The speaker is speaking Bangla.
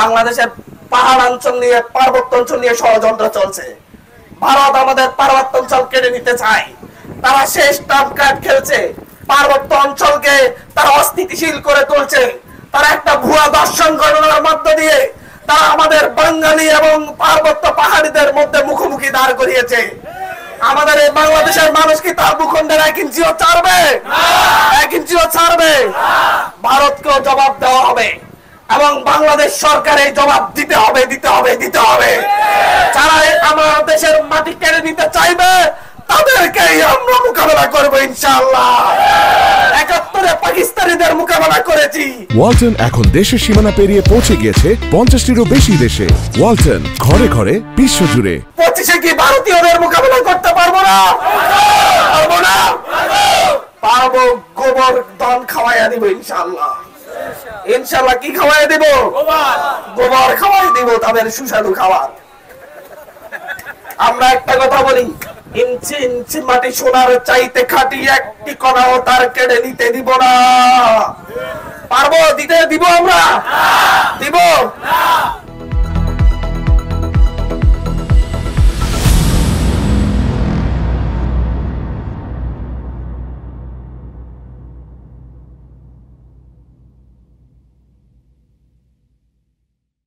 বাংলাদেশের পাহাড় অঞ্চল নিয়ে, পার্বত্য অঞ্চল নিয়ে ষড়যন্ত্র চলছে। ভারত আমাদের পার্বত্য অঞ্চল কেড়ে নিতে চায়। তারা শেষ ট্রাম্প কার্ড খেলছে। পার্বত্য অঞ্চলকে তারা অস্থিতিশীল করে তুলছে। তারা একটা ভুয়া দর্শন গণনার মধ্য দিয়ে তারা আমাদের বাঙালি এবং পার্বত্য পাহাড়িদের মধ্যে মুখোমুখি দাঁড় করিয়েছে। আমাদের এই বাংলাদেশের মানুষ কি তার ভূখণ্ডের 1 ইঞ্চিও ছাড়বে? 1 ইঞ্চিও ছাড়বে? ভারতকেও জবাব দেওয়া হবে এবং বাংলাদেশ সরকার এই জবাব দিতে হবে, দিতে হবে, দিতে হবে। যারা আমার দেশের মাটি কেড়ে নিতে চাইবে তাদেরকেই আমরা মোকাবেলা করবো ইনশাআল্লাহ। 71-এ পাকিস্তানিদের মোকাবেলা করেছি। ওয়ালটন এখন দেশের সীমানা পেরিয়ে পৌঁছে গিয়েছে 50টিরও বেশি দেশে। ওয়ালটন, ঘরে ঘরে, বিশ্বজুড়ে। 25-এ কি ভারতীয়দের মোকাবেলা করতে পারবো না? পারবো না? পারবো। গোবর ধান খাওয়াইয়া দিব ইনশাআল্লাহ। ইনশাআল্লাহ কি খাওয়াই দিব? গোবর খাওয়াই দিব, তাদের সুস্বাদু খাবার। আমরা একটা কথা বলি, ইঞ্চি ইঞ্চি মাটি সোনার চাইতে খাঁটি, একটি কণাও তার কেড়ে নিতে দিব না। পারবো? দিতে দিব? আমরা দিব।